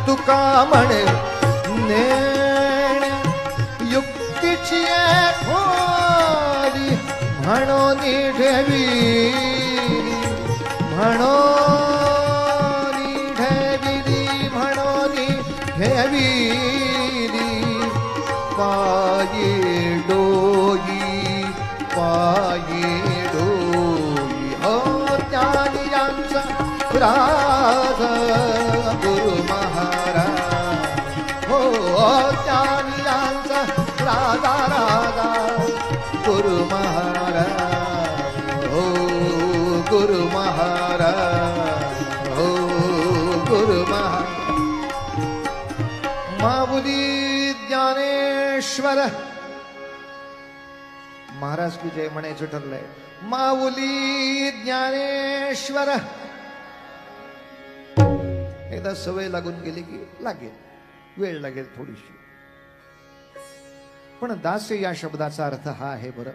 तुका म्हणे नेण युक्तीची खोली म्हणून ठेवी ठेविली पायी डोई हो ज्ञानी यांचा राज गुरु महाराज हो ज्ञानी यांचा राजा राजा गुरु महाराज हो गुरु महाराज हो गुरु महाराज माऊली ज्ञानेश्वर महाराज की जय म्हणायचं ठरलंय माऊली ज्ञानेश्वर एकदा सवय लागून गेली की लागेल वेळ लागेल थोडीशी पण दास्य या शब्दाचा अर्थ हा आहे बरं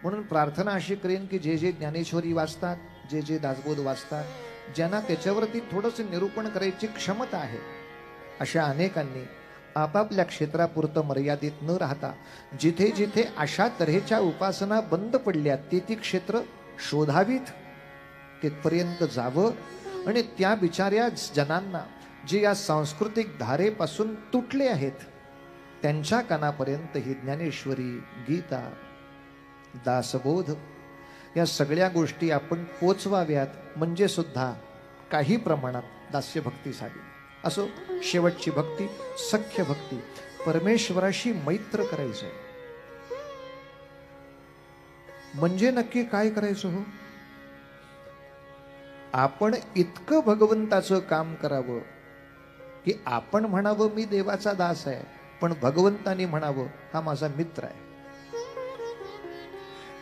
म्हणून प्रार्थना अशी करेन की जे जे ज्ञानेश्वरी वाचतात जे जे दासबोध वाचतात ज्यांना त्याच्यावरती थोडंसं निरूपण करायची क्षमता आहे अशा अनेकांनी आपापल्या क्षेत्रापुरतं मर्यादित न राहता जिथे जिथे अशा तऱ्हेच्या उपासना बंद पडल्या ती क्षेत्र शोधावीत तिथपर्यंत जावं आणि त्या बिचाऱ्या जनांना जे या सांस्कृतिक धारेपासून तुटले आहेत त्यांच्या कानापर्यंत ही ज्ञानेश्वरी गीता दासबोध या सगळ्या गोष्टी आपण पोचवाव्यात म्हणजे सुद्धा काही प्रमाणात दास्यभक्तीसाठी असो शेवटची भक्ती सख्य भक्ती परमेश्वराशी मैत्र करायचंय म्हणजे नक्की काय करायचं हो आपण इतकं भगवंताचं काम करावं की आपण म्हणावं मी देवाचा दास आहे पण भगवंतानी म्हणावं हा माझा मित्र आहे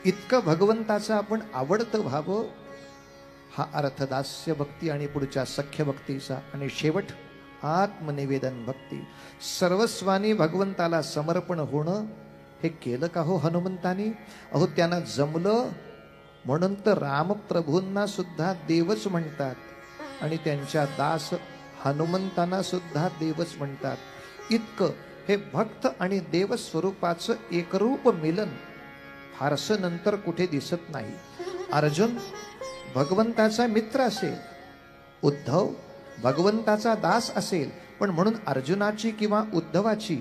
इतकं भगवंताचं आपण आवडतं व्हावं हा अर्थ दास्य भक्ती आणि पुढच्या सख्य भक्तीचा आणि शेवट आत्मनिवेदन भक्ती सर्वस्वानी भगवंताला समर्पण होणं हे केलं का हो हनुमंतानी अहो त्यांना जमलं म्हणून तर रामप्रभूंना सुद्धा देवच म्हणतात आणि त्यांच्या दास हनुमंतांना सुद्धा देवच म्हणतात इतकं हे भक्त आणि देव स्वरूपाचं एकरूप मिलन फारसं नंतर कुठे दिसत नाही अर्जुन भगवंताचा मित्र असेल उद्धव भगवंताचा दास असेल पण म्हणून अर्जुनाची किंवा उद्धवाची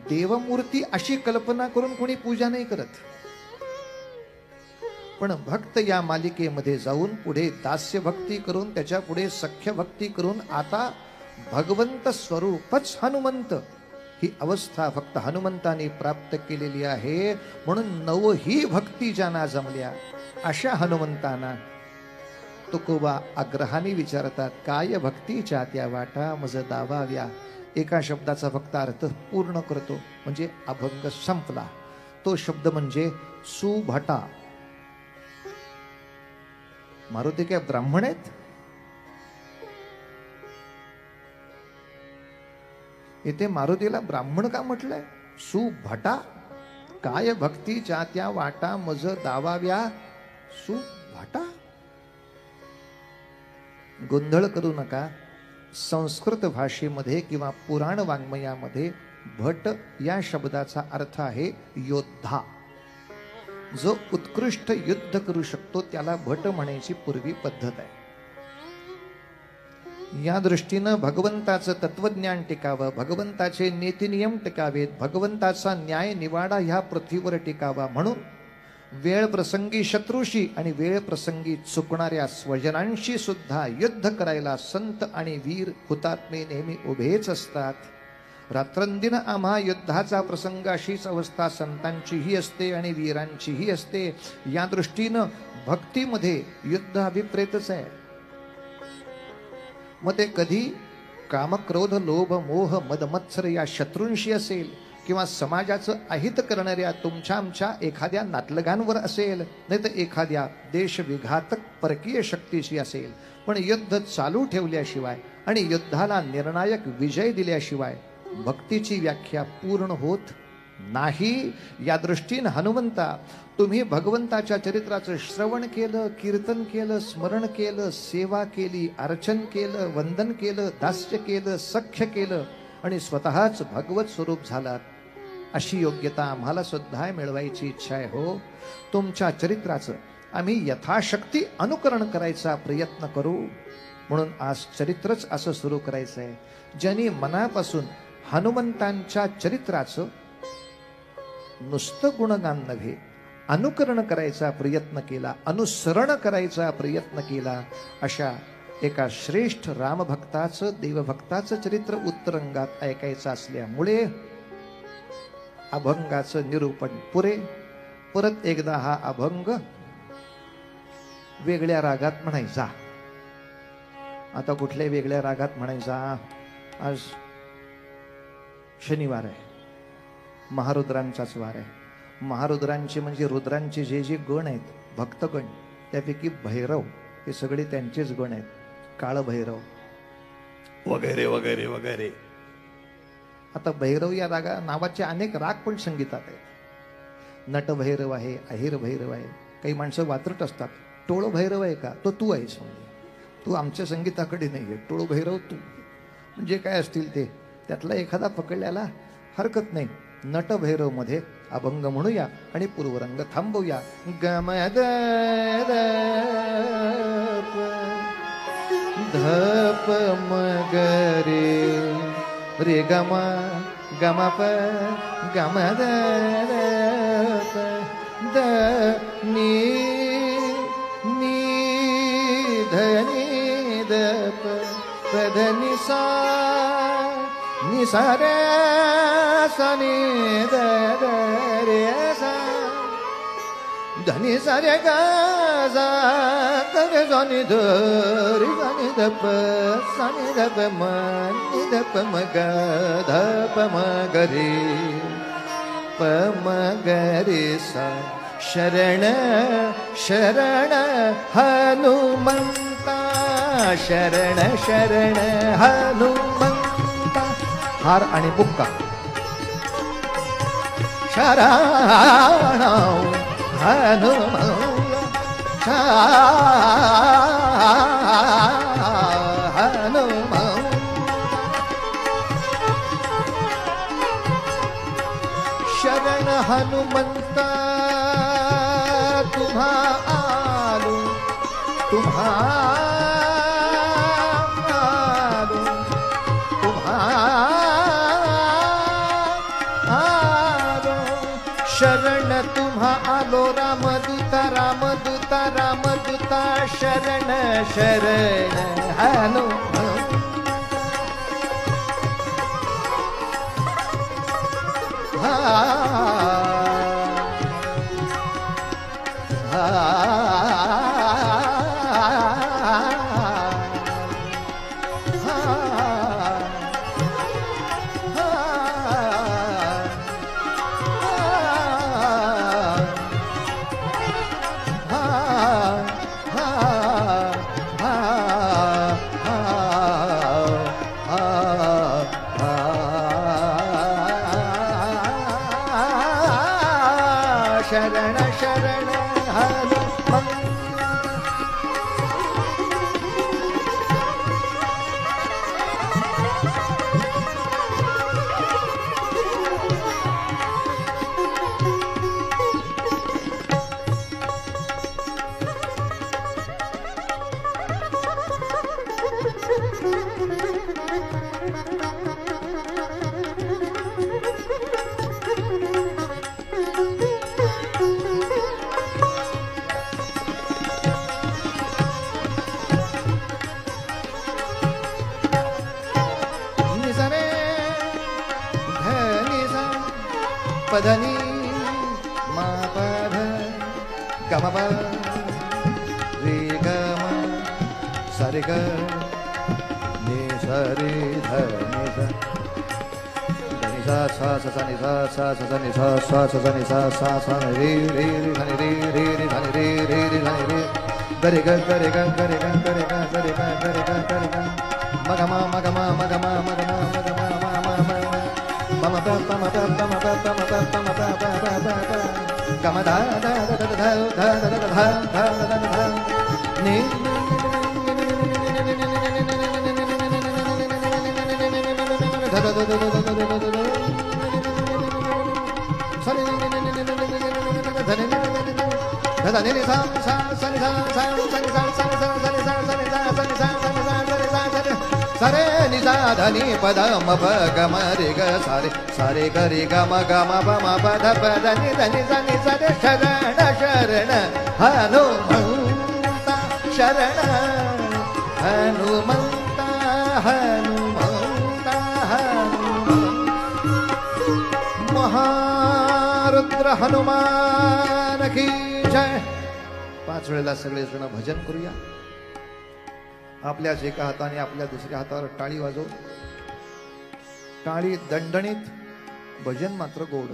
देवमूर्ती अशी कल्पना करून कोणी पूजा नाही करत पण भक्त या मालिकेमध्ये जाऊन पुढे दास्य भक्ती करून त्याच्या पुढे सख्य भक्ती करून आता भगवंत स्वरूपच हनुमंत ही अवस्था फक्त हनुमंताने प्राप्त केलेली आहे म्हणून नवही भक्ती ज्यांना जमल्या अशा हनुमंतांना तुकोबा आग्रहाने विचारतात काय भक्तीच्या त्या वाटा मज दावाव्या एका शब्दाचा फक्त अर्थ पूर्ण करतो म्हणजे अभंग संपला तो शब्द म्हणजे सुभटा मारुती काय ब्राह्मण आहेत इथे मारुतीला ब्राह्मण का म्हटलंय सुभटा काय भक्तीच्या त्या वाटा मज दावाव्या सुभटा गोंधळ करू नका संस्कृत भाषेमध्ये किंवा पुराण वाङ्मयामध्ये भट या शब्दाचा अर्थ आहे योद्धा जो उत्कृष्ट युद्ध करू शकतो त्याला भट म्हणायची पूर्वी पद्धत आहे या दृष्टीनं भगवंताचं तत्वज्ञान टिकावं भगवंताचे नीतिनियम टिकावेत भगवंताचा न्याय निवाडा ह्या पृथ्वीवर टिकावा म्हणून वेळ प्रसंगी शत्रूशी आणि वेळ प्रसंगी चुकणाऱ्या स्वजनांशी सुद्धा युद्ध करायला संत आणि वीर हुतात्मे नेहमी उभेच असतात. रात्रंदिन आम्हा युद्धाचा प्रसंग अशीच अवस्था संतांचीही असते आणि वीरांचीही असते. या दृष्टीनं भक्तीमध्ये युद्ध अभिप्रेतच आहे. मग ते कधी कामक्रोध लोभ मोह मद मत्सर या शत्रूंशी असेल किंवा समाजाचं अहित करणाऱ्या तुमच्या आमच्या एखाद्या नातलगांवर असेल, नाही तर एखाद्या देशविघातक परकीय शक्तीशी असेल. पण युद्ध चालू ठेवल्याशिवाय आणि युद्धाला निर्णायक विजय दिल्याशिवाय भक्तीची व्याख्या पूर्ण होत नाही. या दृष्टीने हनुमंता, तुम्ही भगवंताच्या चरित्राचं श्रवण केलं, कीर्तन केलं, स्मरण केलं, सेवा केली, अर्चन केलं, वंदन केलं, दास्य केलं, सख्य केलं आणि स्वतःच भगवत स्वरूप झालात. अशी योग्यता आम्हाला सुद्धा मिळवायची इच्छा आहे. हो, तुमच्या चरित्राचं आम्ही यथाशक्ती अनुकरण करायचा प्रयत्न करू. म्हणून आज चरित्रच असं सुरू करायचं आहे. ज्यांनी मनापासून हनुमंतांच्या चरित्राचं नुसतं गुणगान नव्हे, अनुकरण करायचा प्रयत्न केला, अनुसरण करायचा प्रयत्न केला, अशा एका श्रेष्ठ रामभक्ताचं देवभक्ताचं चरित्र उत्तरंगात ऐकायचं असल्यामुळे अभंगाचं निरूपण पुरे. परत एकदा हा अभंग वेगळ्या रागात म्हणायचा. आता कुठल्या वेगळ्या रागात म्हणायचा? आज शनिवार आहे, महारुद्रांचाच वार आहे. महारुद्रांचे म्हणजे रुद्रांचे जे जे गण आहेत, भक्तगण, त्यापैकी भैरव हे सगळे त्यांचेच गण आहेत. काळ भैरव वगैरे वगैरे वगैरे. आता भैरव या रागा नावाचे अनेक राग पण संगीतात आहेत. नटभैरव आहे, अहिर भैरव आहे. काही माणसं वात्रट असतात, टोळ भैरव आहे का? तो तू आहेस, म्हणजे तू आमच्या संगीताकडे नाही आहे. टोळ भैरव तू म्हणजे काय असतील ते, त्यातला एखादा पकडल्याला हरकत नाही. नटभैरव मध्ये अभंग म्हणूया आणि पूर्वरंग थांबवूया. गमद धप मगरे रे गम गम प गम द नी नी धनी द प ध नि सा नि सा रे सा नि द रे सा धनी सा रे गा सा ग सा नि ध रे सा नि ध प सा नि ध प म नि ध प म ग ध प म ग रे प म ग रे सा. शरण शरण हनुमंता, शरण शरण हनुमंता. हार आणि बुक्का. शरण हनुमंता, हनुमंता. शरण हनुमंता तुम्हा आलो, तुम्हा आलो, तुम्हा आलो. शरण तुम्हा आलो रामदूता, रामदूता, रामदूता. शरण शरण हनुमंता. शरण शरण हनुमंता. पधनी मा पध गम प रे गम सरे ग नि सरे ध नि ध नि सा सा सा नि सा सा सा नि सा सा सा नि सा सा सा रे रे रे ध रे रे रे ध रे रे रे ध रे गरे ग गरे ग गरे ग गरे ग गरे ग गरे ग गरे ग मगमा मगमा मगमा मगमा मगमा मगमा मम प पम प पम प पम प पम प प प प गम ध ध ध ध ध ध ध ध ध ध नि सरे निसा धनी पद म प ग म रे ग सारे सारे ग रे ग म ग म प म प ध प ध नि ध नि ध नि सरे शरण शरण हनुमंता शरण हनुमंता हनुमंता महारुद्र हनुमान की जय. 5 वेळेला सगळे जण भजन करूया. आपल्याच एका हाताने आपल्या दुसऱ्या हातावर टाळी वाजवू. टाळी दणदणीत, भजन मात्र गोड.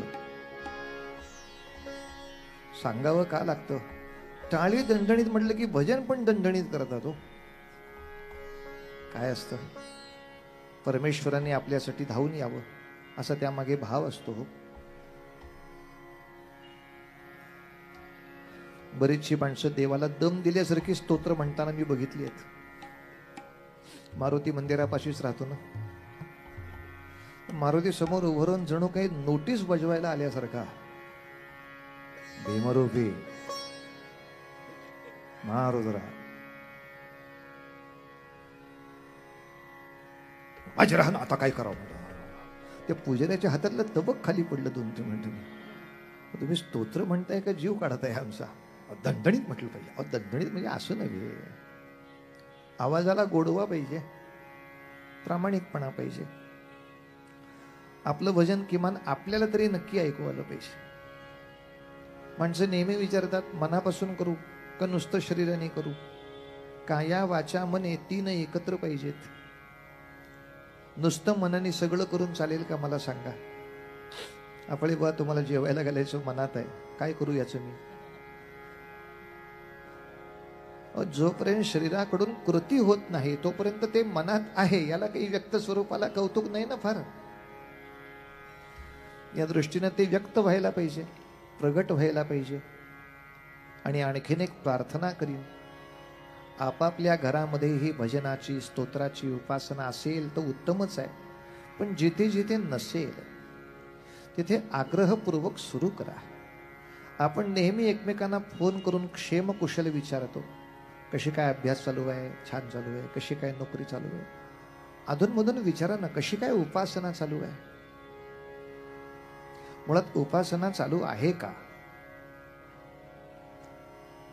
सांगावं का लागतं? टाळी दणदणीत म्हटलं की भजन पण दणदणीत करतात हो. काय असतं? परमेश्वराने आपल्यासाठी धावून यावं असा त्यामागे भाव असतो हो. बरीचशी माणसं देवाला दम दिल्यासारखी स्तोत्र म्हणताना मी बघितली आहेत. मारुती मंदिरापाशीच राहतो ना. मारुती समोर उभं राहून जणू काही नोटीस बजवायला आल्यासारखा, भीमरूपी महारुद्रा वज्रहन आता काय करावं? त्या पुजाऱ्याच्या हातातलं तबक खाली पडलं 2-3 मिनिटांनी. तुम्ही स्तोत्र म्हणताय का जीव काढताय आमचा? दणदणीत म्हटलं पाहिजे. दणदणीत म्हणजे असं नव्हे, आवाजाला गोडवा पाहिजे, प्रामाणिकपणा पाहिजे. आपलं भजन किमान आपल्याला तरी नक्की ऐकू आलं पाहिजे. माणसं नेहमी विचारतात, मनापासून करू का नुसतं शरीराने करू? काया वाचा मने 3 एकत्र पाहिजेत. नुसतं मनाने सगळं करून चालेल का? मला सांगा. आपले बा तुम्हाला जेवायला घालायचं मनात आहे, काय करू याचं मी? जोपर्यंत शरीराकडून कृती होत नाही तोपर्यंत ते मनात आहे. याला काही व्यक्त स्वरूपाला कौतुक नाही ना फार. या दृष्टीने ते व्यक्त व्हायला पाहिजे, प्रगट व्हायला पाहिजे. आणि आणखीन एक प्रार्थना करीन, आपापल्या घरामध्ये ही भजनाची, स्तोत्राची उपासना असेल तर उत्तमच आहे. पण जिथे जिथे नसेल तिथे आग्रहपूर्वक सुरू करा. आपण नेहमी एकमेकांना फोन करून क्षेमकुशल विचारतो. कशी काय अभ्यास चालू आहे? छान चालू आहे. कशी काय नोकरी चालू आहे? अधूनमधून विचारा ना, कशी काय उपासना चालू आहे? मुळात उपासना चालू आहे का?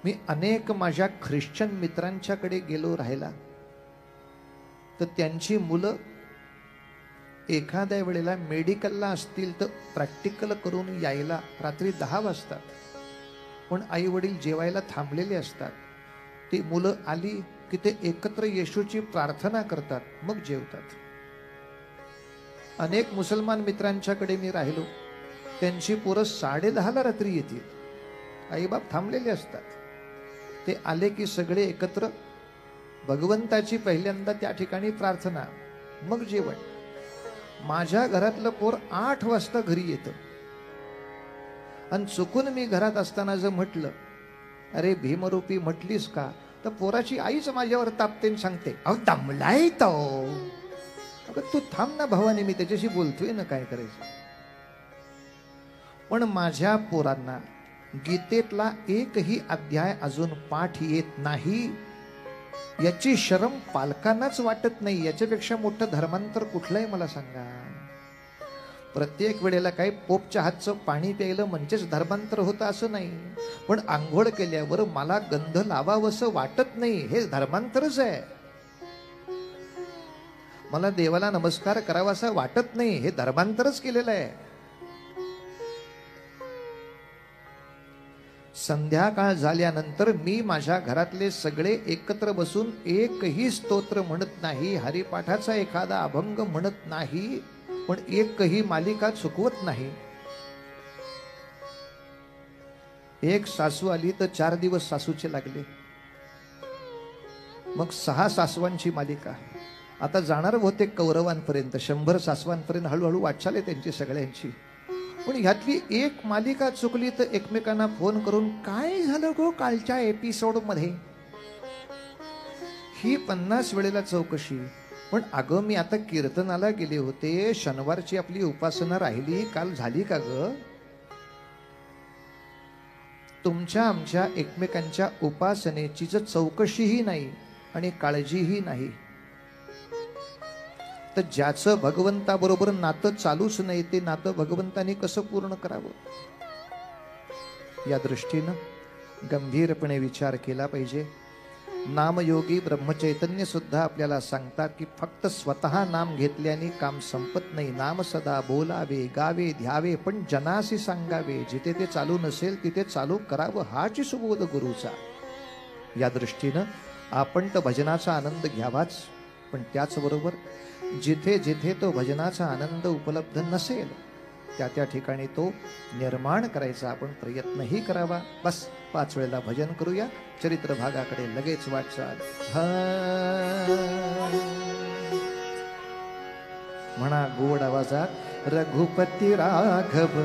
मी अनेक माझ्या ख्रिश्चन मित्रांच्याकडे गेलो राहायला, तर त्यांची मुलं एखाद्या वेळेला मेडिकलला असतील तर प्रॅक्टिकल करून यायला रात्री 10 वाजतात. पण आई वडील जेवायला थांबलेले असतात. ती मुलं आली की ते एकत्र येशूची प्रार्थना करतात, मग जेवतात. अनेक मुसलमान मित्रांच्याकडे मी राहिलो, त्यांची पोरं 10:30ला रात्री येतील. आईबाप थांबलेले असतात. ते आले की सगळे एकत्र भगवंताची पहिल्यांदा त्या ठिकाणी प्रार्थना, मग जेवण. माझ्या घरातलं पोर 8 वाजता घरी येतं. आणि चुकून मी घरात असताना जर म्हटलं, अरे भीमरूपी म्हटलीस का, तर पोराची आईच माझ्यावर तापतेन सांगते, अहो दमलाय तो. अगं तू थांब ना भावाने, मी त्याच्याशी बोलतोय ना, काय करायचं. पण माझ्या पोरांना गीतेतला एकही अध्याय अजून पाठ येत नाही याची शरम पालकांनाच वाटत नाही. याच्यापेक्षा मोठं धर्मांतर कुठलं आहे मला सांगा. प्रत्येक वेळेला काही पोपच्या हातचं पाणी प्यायलं म्हणजेच धर्मांतर होतं असं नाही. पण आंघोळ केल्यावर मला गंध लावावंसं वाटत नाही, हे धर्मांतरच आहे. मला देवाला नमस्कार करावासा वाटत नाही, हे धर्मांतरच केलेलं आहे. संध्याकाळ झाल्यानंतर मी माझ्या घरातले सगळे एकत्र बसून एकही स्तोत्र म्हणत नाही, हरिपाठाचा एखादा अभंग म्हणत नाही, पण एकही मालिका चुकवत नाही. एक सासू आली तर 4 दिवस सासूचे लागले, मग 6 सासवांची मालिका. आता जाणार होते कौरवांपर्यंत, 100 सासवांपर्यंत हळूहळू वाटचाल आहे त्यांची सगळ्यांची. पण ह्यातली एक मालिका चुकली तर एकमेकांना फोन करून काय झालं गो कालच्या एपिसोड मध्ये, ही 50 वेळेला चौकशी. पण अगं मी आता कीर्तनाला गेले होते, शनिवारची आपली उपासना राहिली, काल झाली का ग? तुमच्या आमच्या एकमेकांच्या उपासनेची जर चौकशीही नाही आणि काळजीही नाही, तर ज्याचं भगवंताबरोबर नातं चालूच नाही ते नातं भगवंतानी कसं पूर्ण करावं? या दृष्टीनं गंभीरपणे विचार केला पाहिजे. नामयोगी ब्रह्मचैतन्य सुद्धा आपल्याला सांगतात की फक्त स्वतः नाम घेतल्याने काम संपत नाही. नाम सदा बोलावे, गावे, ध्यावे, पण जनासी सांगावे. जिथे ते चालू नसेल तिथे चालू करावं, हाच सुबोध गुरुचा. या दृष्टीनं आपण तर भजनाचा आनंद घ्यावाच, पण त्याचबरोबर जिथे जिथे तो भजनाचा आनंद उपलब्ध नसेल त्या ठिकाणी तो निर्माण करायचा आपण प्रयत्नही करावा. बस 5 वेळेला भजन करूया. चरित्र भागाकडे लगेच वाटचाल. म्हणा गोड आवाजात, रघुपती राघव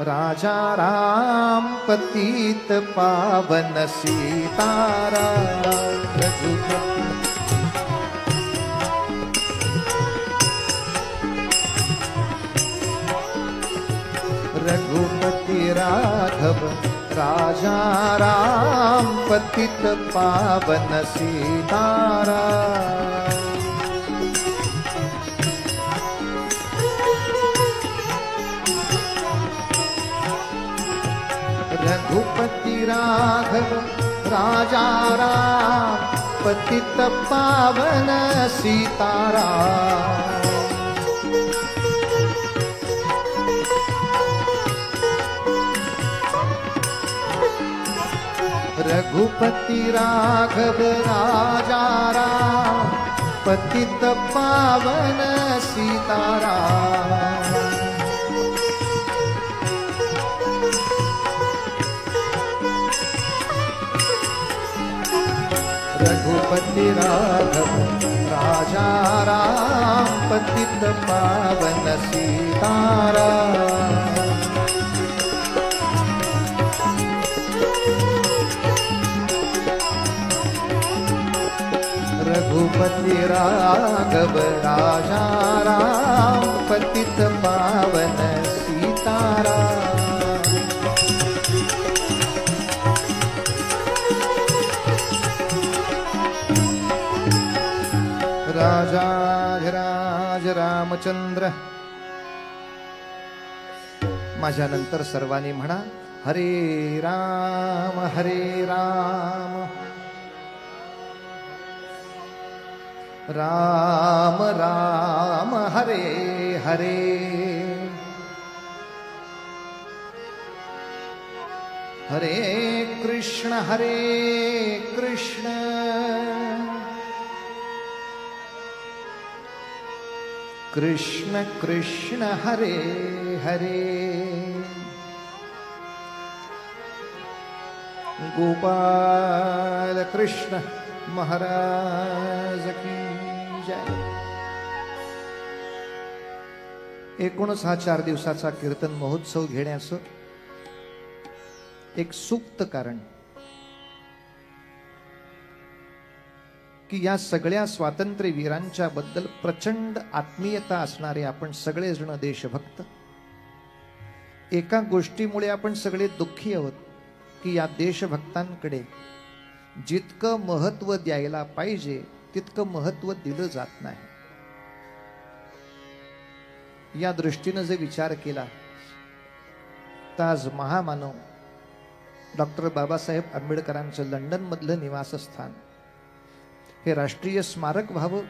राजा राम पतित पावन सीताराम. रघुपती रघुपति राघव राजा राम पतित पावन सीताराम. रघुपति राघव राजा राम पतित पावन सीताराम. रघुपति राघव राजा राम पतित पावन सीताराम. रघुपति राघव राजा राम पतित पावन सीताराम. रघुपति राघव राजा राम पतित पावन सीताराम. राजाधिराज रामचंद्र. माझ्यानंतर सर्वांनी म्हणा, हरे राम राम राम हरे हरे. हरे कृष्ण कृष्ण कृष्ण हरे हरे. गोपाल कृष्ण महाराज की जय. एकूणच हा 4 दिवसाचा कीर्तन महोत्सव घेण्याचं एक सुप्त कारण की या सगळ्या स्वातंत्र्य वीरांच्या बद्दल प्रचंड आत्मीयता असणारे आपण सगळेजण देशभक्त. एका गोष्टीमुळे आपण सगळे दुःखी आहोत की या देशभक्तांकडे जितकं महत्व द्यायला पाहिजे तितकं महत्व दिलं जात नाही. या दृष्टीने जर विचार केला तर आज महामानव डॉक्टर बाबासाहेब आंबेडकरांचं लंडन मधलं निवासस्थान हे राष्ट्रीय स्मारक व्हावं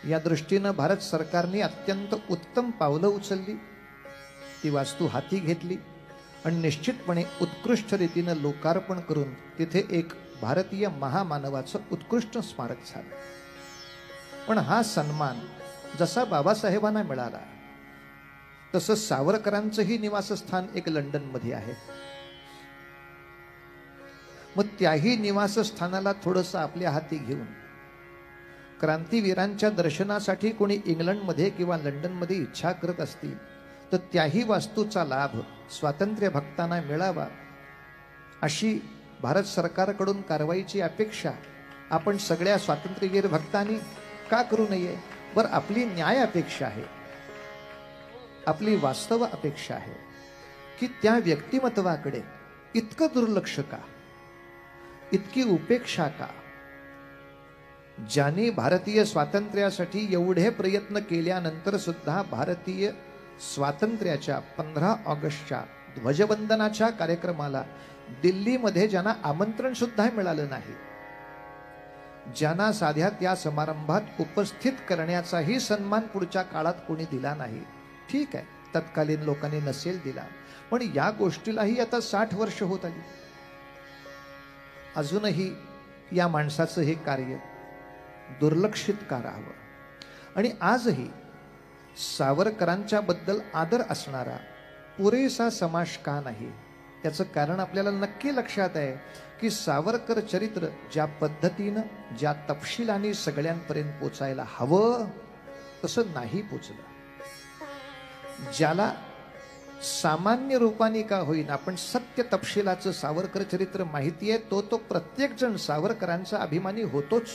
या दृष्टीने भारत सरकारने अत्यंत उत्तम पावलं उचलली. ती वास्तू हाती घेतली आणि निश्चितपणे उत्कृष्ट रीतीनं लोकार्पण करून तिथे एक भारतीय महामानवाचं उत्कृष्ट स्मारक झालं. पण हा सन्मान जसा बाबासाहेबांना मिळाला तसं सावरकरांचंही निवासस्थान एक लंडनमध्ये आहे. मग त्याही निवासस्थानाला थोडंसं आपल्या हाती घेऊन क्रांतीवीरांच्या दर्शनासाठी कोणी इंग्लंडमध्ये किंवा लंडनमध्ये इच्छा करत असतील तर त्याही वास्तूचा लाभ स्वातंत्र्य भक्तांना मिळावा अशी भारत सरकारकडून कारवाईची अपेक्षा आपण सगळ्या स्वातंत्र्यवीर भक्तांनी का करू नये? बरं, आपली न्याय अपेक्षा आहे, आपली वास्तव अपेक्षा आहे की त्या व्यक्तिमत्वाकडे इतकं दुर्लक्ष का, इतकी उपेक्षा का? ज्यांनी भारतीय स्वातंत्र्यासाठी एवढे प्रयत्न केल्यानंतर सुद्धा भारतीय स्वातंत्र्याच्या 15 ऑगस्टच्या ध्वजवंदनाच्या कार्यक्रमाला दिल्लीमध्ये ज्यांना आमंत्रण सुद्धा मिळालं नाही, ज्यांना साध्या त्या समारंभात उपस्थित करण्याचाही सन्मान पुढच्या काळात कोणी दिला नाही. ठीक आहे, तत्कालीन लोकांनी नसेल दिला, पण या गोष्टीलाही आता 60 वर्ष होत आली. अजूनही या माणसाचं हे कार्य दुर्लक्षित का राहावं? आणि आजही सावरकरांच्या बद्दल आदर असणारा पुरेसा समाज का नाही? त्याचं कारण आपल्याला नक्की लक्षात आहे की सावरकर चरित्र ज्या पद्धतीनं, ज्या तपशिलाने सगळ्यांपर्यंत पोचायला हवं तसं नाही पोचलं. ज्याला सामान्य रूपाने का होईना पण सत्य तपशिलाचं सावरकर चरित्र माहिती आहे, तो प्रत्येक जण सावरकरांचा अभिमानी होतोच.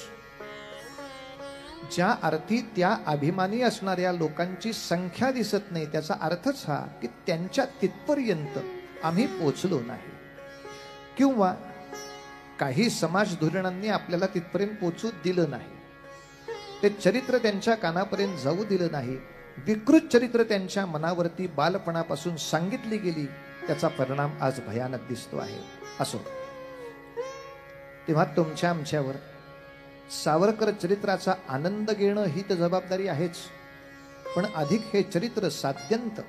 ज्या अर्थी त्या अभिमानी असणाऱ्या लोकांची संख्या दिसत नाही, त्याचा अर्थच हा की त्यांच्या तिथपर्यंत आम्ही पोचलो नाही, किंवा काही समाज धोरणांनी आपल्याला तिथपर्यंत पोचू दिलं नाही, ते चरित्र त्यांच्या कानापर्यंत जाऊ दिलं नाही, विकृत चरित्र त्यांच्या मनावरती बालपणापासून सांगितली गेली, त्याचा परिणाम आज भयानक दिसतो आहे. असो, तेव्हा तुमच्या आमच्यावर सावरकर चरित्राचा आनंद घेणं ही तर जबाबदारी आहेच, पण अधिक हे चरित्र साध्यंत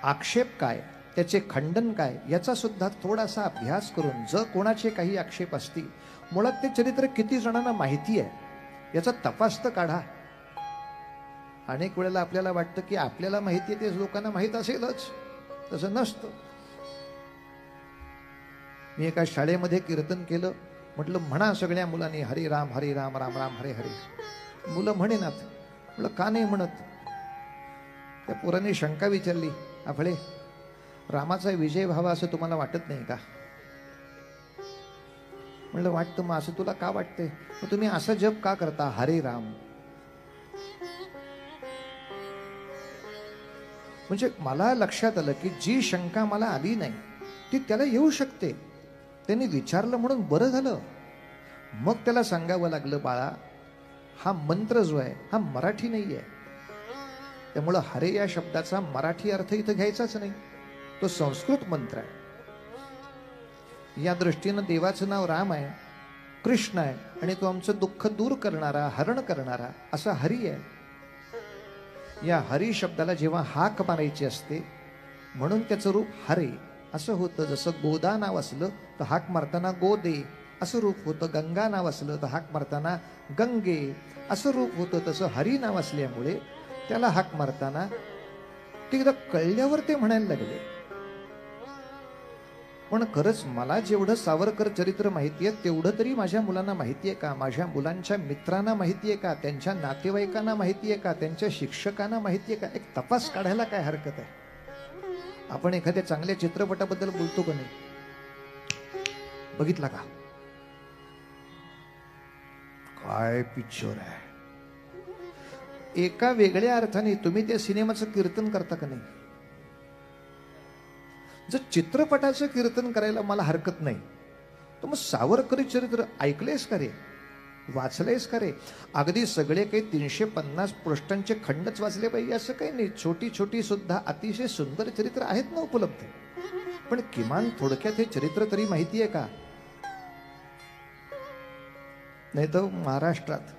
आक्षेप काय, त्याचे खंडन काय, याचा सुद्धा थोडासा अभ्यास करून, जर कोणाचे काही आक्षेप असतील, मुळात ते चरित्र किती जणांना माहिती आहे याचा तपास तर काढा. अनेक वेळेला आपल्याला वाटतं की आपल्याला माहिती आहे ते लोकांना माहीत असेलच, तसं नसतं. मी एका शाळेमध्ये कीर्तन केलं, म्हटलं म्हणा सगळ्या मुलांनी हरे राम हरे राम राम राम हरे हरे. मुलं म्हणेनात. म्हटलं का नाही म्हणत? त्या पोरांनी शंका विचारली, आपले रामाचा विजय व्हावा असं तुम्हाला वाटत नाही का? म्हणलं वाटतं. मग असं तुला का वाटतंय? मग तुम्ही असं जप का करता हरे राम? म्हणजे मला लक्षात आलं की जी शंका मला आली नाही ती त्याला येऊ शकते. त्यांनी विचारलं म्हणून बरं झालं. मग त्याला सांगावं लागलं, बाळा हा मंत्र जो आहे हा मराठी नाही आहे, त्यामुळं हरे या शब्दाचा मराठी अर्थ इथं घ्यायचाच नाही, तो संस्कृत मंत्र आहे. या दृष्टीनं देवाचं नाव राम आहे, कृष्ण आहे, आणि तो आमचं दुःख दूर करणारा, हरण करणारा असा हरी आहे. या हरी शब्दाला जेव्हा हाक मारायची असते म्हणून त्याचं रूप हरे असं होतं. जसं गोदा नाव असलं तर हाक मारताना गोदे असं रूप होतं, गंगा नाव असलं तर हाक मारताना गंगे असं रूप होतं. तसं हरी नाव असल्यामुळे त्याला हाक मारताना ते एकदा कळल्यावर ते म्हणायला लागले. पण खरंच मला जेवढं सावरकर चरित्र माहिती आहे तेवढं तरी माझ्या मुलांना माहिती आहे का? माझ्या मुलांच्या मित्रांना माहिती आहे का? त्यांच्या नातेवाईकांना माहिती आहे का? त्यांच्या शिक्षकांना माहिती आहे का? एक तपास काढायला काय हरकत आहे? आपण एखाद्या चांगल्या चित्रपटाबद्दल बोलतो का नाही? बघितला का? काय पिक्चर आहे? एका वेगळ्या अर्थाने तुम्ही त्या सिनेमाचं कीर्तन करता का नाही? जर चित्रपटाचं कीर्तन करायला मला हरकत नाही, तर मग सावरकरी चरित्र ऐकलेस का रे? वाचलेस का रे? अगदी सगळे काही 350 पृष्ठांचे खंडच वाचले पाहिजे असं काही नाही. छोटी छोटी सुद्धा अतिशय सुंदर चरित्र आहेत ना उपलब्ध. पण किमान थोडक्यात हे चरित्र तरी माहिती आहे का? नाही तर महाराष्ट्रात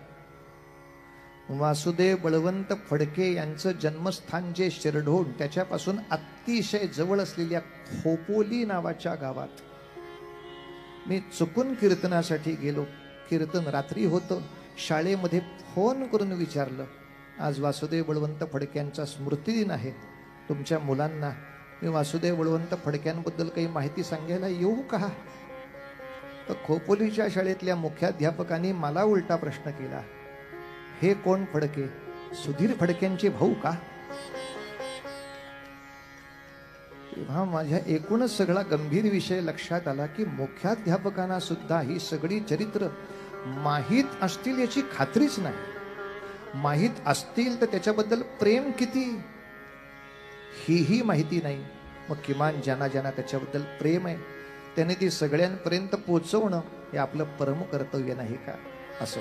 वासुदेव बळवंत फडके यांचं जन्मस्थान जे शिरढोण, त्याच्यापासून अतिशय जवळ असलेल्या खोपोली नावाच्या गावात मी चुकून कीर्तनासाठी गेलो. कीर्तन रात्री होतं. शाळेमध्ये फोन करून विचारलं, आज वासुदेव बळवंत फडक्यांचा स्मृतिदिन आहे, तुमच्या मुलांना मी वासुदेव बळवंत फडक्यांबद्दल काही माहिती सांगायला येऊ का? तर खोपोलीच्या शाळेतल्या मुख्याध्यापकांनी मला उलटा प्रश्न केला, हे कोण फडके? सुधीर फडक्यांचे भाऊ का? तेव्हा माझ्या एकूणच सगळा गंभीर विषय लक्षात आला की मुख्याध्यापकांना सुद्धा ही सगळी चरित्र माहीत असतील याची खात्रीच नाही. माहीत असतील तर त्याच्याबद्दल प्रेम किती ही माहिती नाही. मग किमान ज्यांना ज्यांना त्याच्याबद्दल प्रेम आहे त्याने ती सगळ्यांपर्यंत पोचवणं हे आपलं परम कर्तव्य नाही का? असं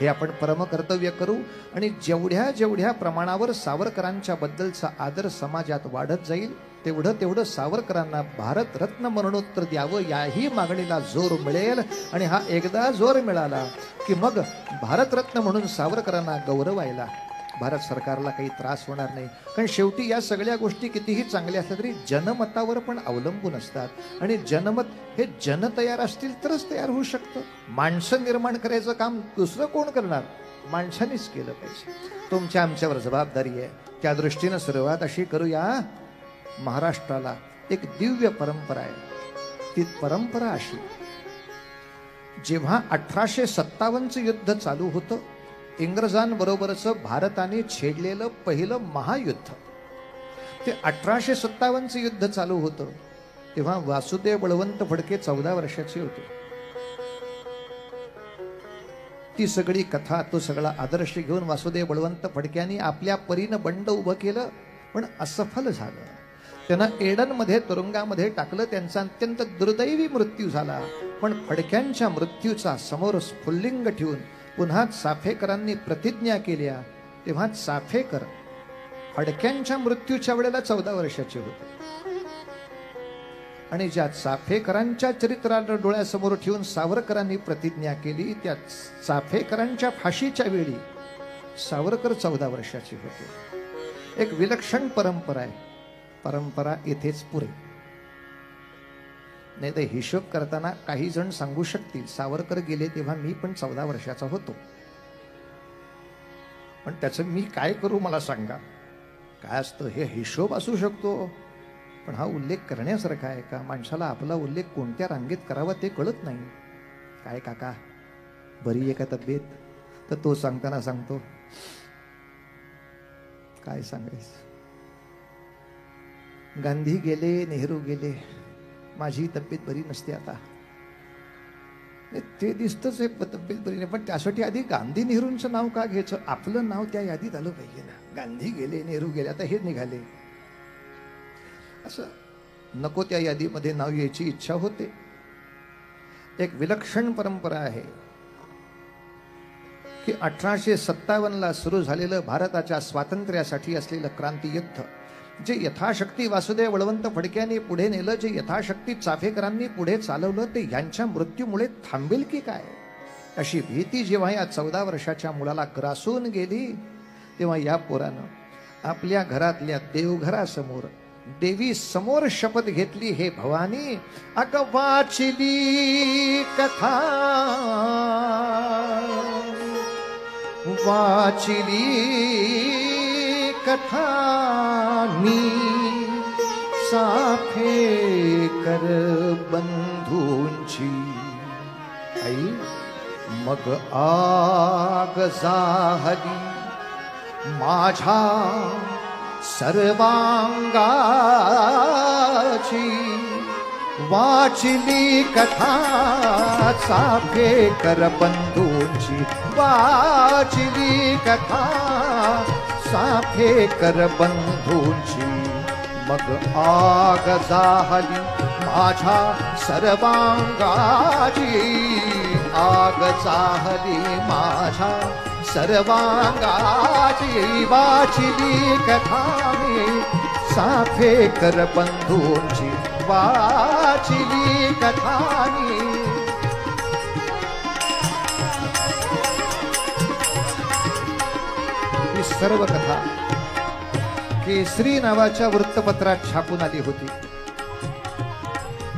हे आपण परम कर्तव्य करू. आणि जेवढ्या जेवढ्या प्रमाणावर सावरकरांच्या बद्दलचा आदर समाजात वाढत जाईल तेवढं सावरकरांना भारतरत्न मरणोत्तर द्यावं याही मागणीला जोर मिळेल. आणि हा एकदा जोर मिळाला की मग भारतरत्न म्हणून सावरकरांना गौरवायला भारत सरकारला काही त्रास होणार नाही. कारण शेवटी या सगळ्या गोष्टी कितीही चांगल्या असल्या तरी जनमतावर पण अवलंबून असतात. आणि जनमत हे जन तयार असतील तरच तयार होऊ शकतं. माणसं निर्माण करायचं काम दुसरं कोण करणार? माणसांनीच केलं पाहिजे. तुमच्या आमच्यावर जबाबदारी आहे. त्या दृष्टीनं सुरुवात अशी करूया, महाराष्ट्राला एक दिव्य परंपरा आहे. ती परंपरा अशी, जेव्हा 1857चं युद्ध चालू होतं, इंग्रजांबरोबरचं भारताने छेडलेलं पहिलं महायुद्ध, ते 1857चं युद्ध चालू होतं. तेव्हा वासुदेव बळवंत फडके 14 वर्षाचे होते. ती सगळी कथा, तो सगळा आदर्श घेऊन वासुदेव बळवंत फडक्यांनी आपल्या परीनं बंड उभं केलं, पण असफल झालं. त्यांना एडनमध्ये तुरुंगामध्ये टाकलं. त्यांचा अत्यंत दुर्दैवी मृत्यू झाला. पण फडक्यांच्या मृत्यूचा समोर स्फुल्लिंग ठेवून पुन्हा चाफेकरांनी प्रतिज्ञा केल्या. तेव्हा चाफेकर फडक्यांच्या मृत्यूच्या वेळेला 14 वर्षाचे होते. आणि ज्या चाफेकरांच्या चरित्राला डोळ्यासमोर ठेवून सावरकरांनी प्रतिज्ञा केली, त्या चाफेकरांच्या फाशीच्या वेळी सावरकर 14 वर्षाचे होते. एक विलक्षण परंपरा आहे. परंपरा इथेच पुरे. नाही तर हिशोब करताना काही जण सांगू शकतील, सावरकर गेले तेव्हा मी पण 14 वर्षाचा होतो. पण त्याचं मी काय करू मला सांगा? काय असतं हे? हिशोब असू शकतो, पण हा उल्लेख करण्यासारखा आहे का? माणसाला आपला उल्लेख कोणत्या रांगेत करावा ते कळत नाही. काय काका बरी आहे का तब्येत? तर तो सांगताना सांगतो, काय सांगायचं, गांधी गेले, नेहरू गेले, माझी तब्येत बरी नसते आता. ते दिसतंच आहे तब्येत बरी नाही, पण त्यासाठी आधी गांधी नेहरूंचं नाव का घ्यायचं? आपलं नाव त्या यादीत आलं पाहिजे ना. गांधी गेले, नेहरू गेले, आता हे निघाले, असं नको त्या यादीमध्ये नाव यायची इच्छा होते. एक विलक्षण परंपरा आहे की 1857ला सुरू झालेलं भारताच्या स्वातंत्र्यासाठी असलेलं क्रांतियुद्ध, जे यथाशक्ती वासुदेव बळवंत फडक्यांनी पुढे नेलं, जे यथाशक्ती चाफेकरांनी पुढे चालवलं, ते यांच्या मृत्यूमुळे थांबेल की काय अशी भीती जेव्हा या 14 वर्षाच्या मुलाला ग्रासून गेली, तेव्हा या पोरानं आपल्या घरातल्या देवघरासमोर देवी समोर शपथ घेतली, हे भवानी, अग वाचली कथा, वाचली कथानी चाफेकर बंधूंची, आई मग आग जाहली माझ्या सर्वांगाची, वाचली कथा चाफेकर बंधूंची, वाचली कथा चाफेकर बंधूंची, मग आग जाहली माझ्या सर्वांगाची, आग जाहली माझ्या सर्वांगाची, वाचली कथा मी चाफेकर बंधूंची, वाचली कथा मी. सर्व कथा केसरी नावाच्या वृत्तपत्रात छापून आली होती.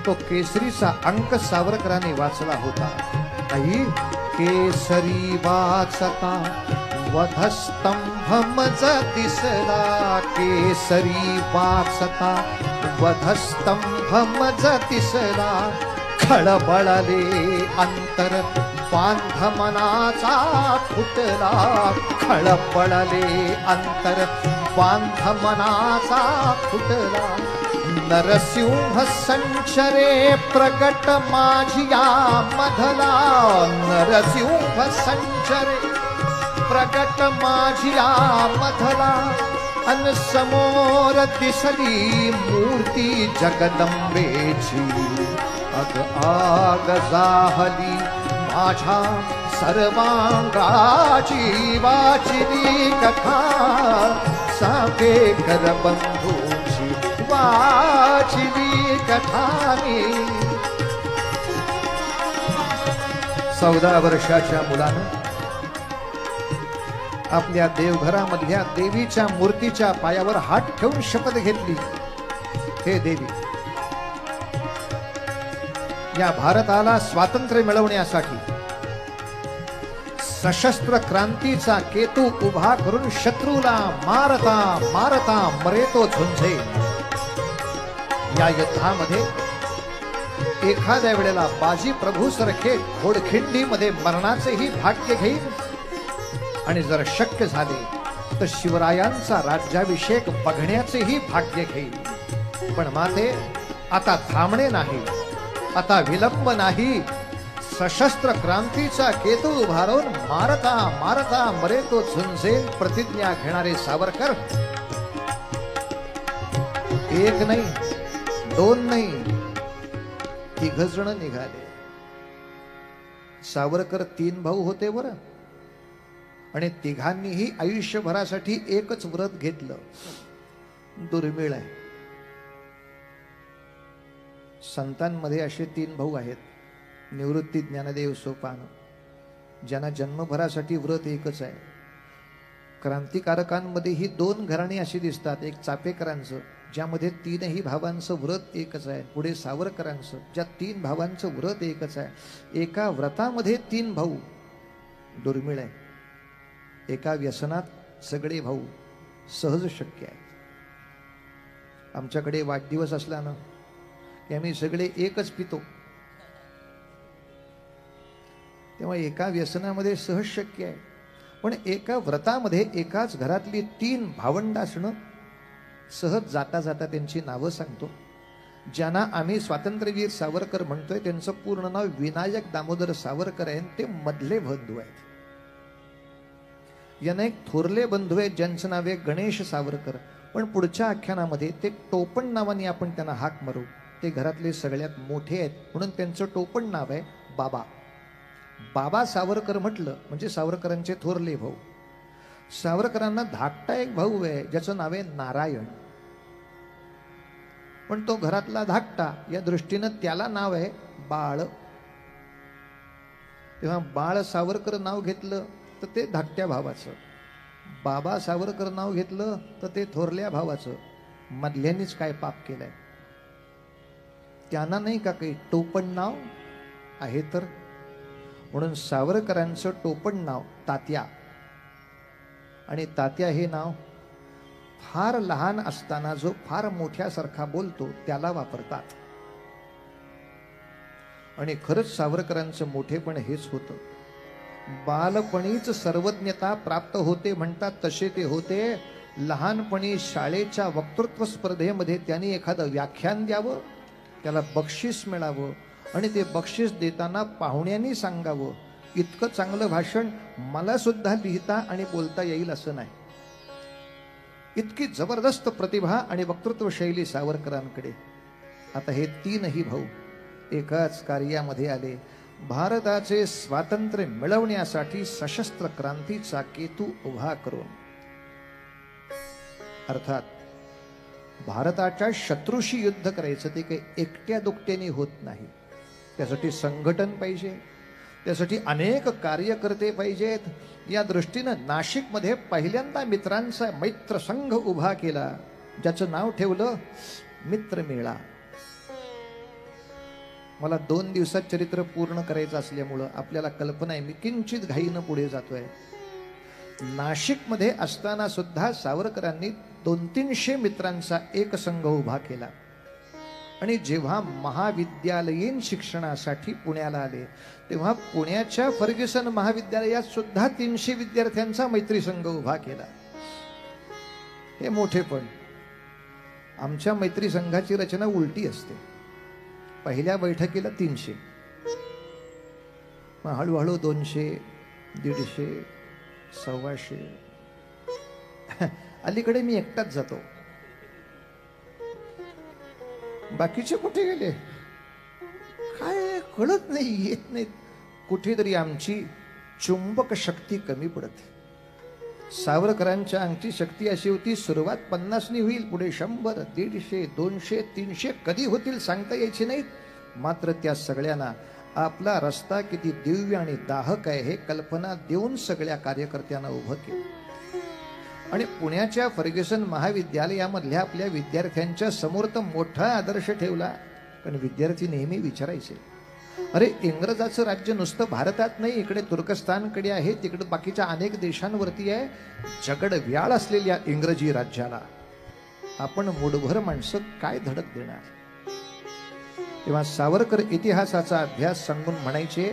तो केसरीचा अंक सावरकरांनी वाचला होता. आई केसरी वाचता वधस्तंभ मज दिसला. केसरी वाचता वधस्तंभ मज दिसला. खळबळले अंतर बांध मनाचा फुटला. खळबळले अंतर बांध मनाचा फुटला. नरसिंह संचरे प्रगट माझिया मधला. नरसिंह संचरे प्रगट माझिया मधला. अन समोर दिसली मूर्ती जगदंबेची. अग आग जाहली माझ्या सर्वांगाची. वाचिली कथा सापेकर बंधूची. वाचिली कथा मी. 14 वर्षाच्या मुलानं आपल्या देवघरामधल्या देवीच्या मूर्तीच्या पायावर हात ठेवून शपथ घेतली. हे देवी, या भारताला स्वातंत्र्य मिळवण्यासाठी सशस्त्र क्रांतीचा केतू उभा करून शत्रूला मारता मारता मरेतो झुंजे. या युद्धामध्ये एखाद्या वेळेला बाजी प्रभू सारखे घोडखिंडीमध्ये मरणाचेही भाग्य घेईल आणि जर शक्य झाले तर शिवरायांचा राज्याभिषेक बघण्याचेही भाग्य घेईल. पण माते आता थांबणे नाही, आता विलंब नाही. सशस्त्र क्रांतीचा केतू उभारून मारता मारता मरेतो झुंजेल प्रतिज्ञा घेणारे सावरकर एक नाही, दोन नाही, 3 जण निघाले. सावरकर 3 भाऊ होते बरं, आणि तिघांनीही आयुष्यभरासाठी एकच व्रत घेतलं. दुर्मिळ आहे. संतांमध्ये असे 3 भाऊ आहेत. निवृत्ती ज्ञानदेव सोपान, ज्यांना जन्मभरासाठी व्रत एकच आहे. क्रांतिकारकांमध्येही 2 घराणी अशी दिसतात. एक चापेकरांचं, ज्यामध्ये 3ही भावांचं व्रत एकच आहे. पुढे सावरकरांचं, ज्या 3 भावांचं व्रत एकच आहे. एका व्रतामध्ये 3 भाऊ दुर्मिळ आहे. एका व्यसनात सगळे भाऊ सहज शक्य आहे. आमच्याकडे वाढदिवस असल्यानं की आम्ही सगळे एकच पितो, तेव्हा एका व्यसनामध्ये सहज शक्य आहे. पण एका व्रतामध्ये एकाच घरातली 3 भावंड असणं सहज. जाता जाता त्यांची नावं सांगतो. ज्यांना आम्ही स्वातंत्र्यवीर सावरकर म्हणतोय त्यांचं पूर्ण नाव विनायक दामोदर सावरकर आहे. ते मधले बंधू आहेत. यांना एक थोरले बंधू आहेत ज्यांचं नाव आहे गणेश सावरकर. पण पुढच्या आख्यानामध्ये ते टोपण नावाने आपण त्यांना हाक मारू. ते घरातले सगळ्यात मोठे आहेत म्हणून त्यांचं टोपण नाव आहे बाबा. बाबा सावरकर म्हटलं म्हणजे सावरकरांचे थोरले भाऊ. सावरकरांना धाकटा एक भाऊ आहे ज्याचं नाव आहे नारायण, पण तो घरातला धाकटा या दृष्टीनं त्याला नाव आहे बाळ. तेव्हा बाळ सावरकर नाव घेतलं तर ते धाकट्या भावाचं. बाबा सावरकर नाव घेतलं तर ते थोरल्या भावाचं. मधल्यांनीच काय पाप केलंय? त्यांना नाही का काही टोपण नाव आहे? तर म्हणून सावरकरांचं टोपण नाव तात्या. आणि तात्या हे नाव फार लहान असताना जो फार मोठ्यासारखा बोलतो त्याला वापरतात. आणि खरंच सावरकरांचं मोठेपण हेच होतं. बालपणीच सर्वज्ञता प्राप्त होते म्हणतात तसे ते होते. लहानपणी शाळेच्या वक्तृत्व स्पर्धेमध्ये त्यांनी एखादं व्याख्यान द्यावं, त्याला बक्षीस मिळावं आणि ते बक्षीस देताना पाहुण्यांनी सांगावं इतकं चांगलं भाषण मला सुद्धा लिहिता आणि बोलता येईल असं नाही. इतकी जबरदस्त प्रतिभा आणि वक्तृत्व शैली सावरकरांकडे. आता हे 3ही भाऊ एकाच कार्यामध्ये आले. भारताचे स्वातंत्र्य मिळवण्यासाठी सशस्त्र क्रांतीचा केतू उभा करून. अर्थात भारताच्या शत्रूशी युद्ध करायचं ते काही एकट्या दुकट्याने होत नाही. त्यासाठी संघटन पाहिजे, त्यासाठी अनेक कार्यकर्ते पाहिजेत. या दृष्टीनं नाशिकमध्ये पहिल्यांदा मित्रांचा मैत्र संघ उभा केला, ज्याचं नाव ठेवलं मित्रमेळा. मला 2 दिवसात चरित्र पूर्ण करायचं असल्यामुळं आपल्याला कल्पना आहे, मी किंचित घाईनं पुढे जातोय. नाशिकमध्ये असताना सुद्धा सावरकरांनी 200-300 मित्रांचा एक संघ उभा केला. आणि जेव्हा महाविद्यालयीन शिक्षणासाठी पुण्याला आले, तेव्हा पुण्याच्या फर्ग्युसन महाविद्यालयात सुद्धा 300 विद्यार्थ्यांचा मैत्री संघ उभा केला. हे मोठेपण. आमच्या मैत्री संघाची रचना उलटी असते. पहिल्या बैठकीला 300, मग हळूहळू 200, 150, 125. अलीकडे मी एकटाच जातो, बाकीचे कुठे गेले काय कळत नाही, येत नाहीत. कुठेतरी आमची चुंबक शक्ती कमी पडते. सावरकरांच्या अंगची शक्ती अशी होती, सुरुवात 50नी होईल, पुढे 100, 150, 200, 300 कधी होतील सांगता यायची नाहीत. मात्र त्या सगळ्यांना आपला रस्ता किती दिव्य आणि दाहक आहे हे कल्पना देऊन सगळ्या कार्यकर्त्यांना उभं केलं. आणि पुण्याच्या फर्ग्युसन महाविद्यालयामधल्या आपल्या विद्यार्थ्यांच्या समोर तर मोठा आदर्श ठेवला. कारण विद्यार्थी नेहमी विचारायचे, अरे इंग्रजाचं राज्य नुसतं भारतात नाही, इकडे तुर्कस्तानकडे आहे, तिकडे बाकीच्या अनेक देशांवरती आहे. जगड व्याळ असलेल्या इंग्रजी राज्याला आपण मुठभर माणसं काय धडक देणार. तेव्हा सावरकर इतिहासाचा अभ्यास सांगून म्हणायचे,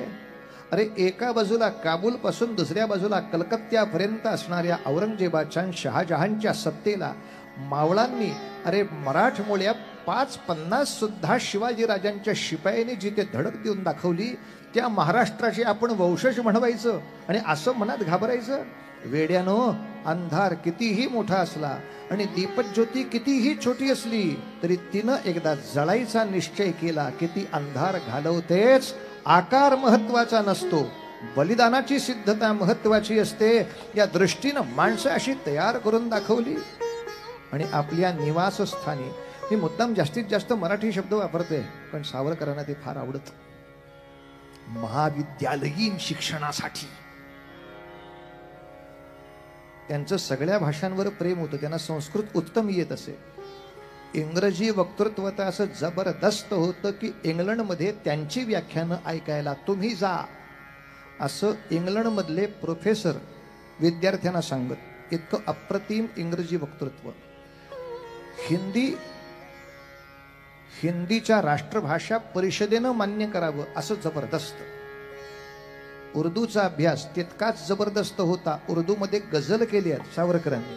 अरे एका बाजूला काबूल पासून दुसऱ्या बाजूला कलकत्त्यापर्यंत असणाऱ्या औरंगजेबाच्या शहाजहानच्या सत्तेला मावळांनी अरे मराठमोळ्या 5-50 सुद्धा शिवाजी राजांच्या शिपायांनी जिथे धडक देऊन दाखवली, त्या महाराष्ट्राचे आपण वंशज म्हणवायचं आणि असं मनात घाबरायचं. वेड्यानो, अंधार कितीही मोठा असला आणि दीपज्योती कितीही छोटी असली तरी तिनं एकदा जळायचा निश्चय केला की ती अंधार घालवतेच. आकार महत्वाचा नसतो, बलिदानाची सिद्धता महत्वाची असते. या दृष्टीनं माणसं अशी तयार करून दाखवली. आणि आपल्या निवासस्थानी, मी मुद्दाम जास्तीत जास्त मराठी शब्द वापरते पण सावरकरांना ते फार आवडत, महाविद्यालयीन शिक्षणासाठी. त्यांचं सगळ्या भाषांवर प्रेम होतं, त्यांना संस्कृत उत्तम येत असे. इंग्रजी वक्तृत्व तर असं जबरदस्त होतं की इंग्लंडमध्ये त्यांची व्याख्यानं ऐकायला तुम्ही जा, असं इंग्लंडमधले प्रोफेसर विद्यार्थ्यांना सांगत. इतकं अप्रतिम इंग्रजी वक्तृत्व. हिंदीच्या राष्ट्रभाषा परिषदेनं मान्य करावं असं जबरदस्त. उर्दूचा अभ्यास तितकाच जबरदस्त होता. उर्दूमध्ये गझल केल्या सावरकरांनी.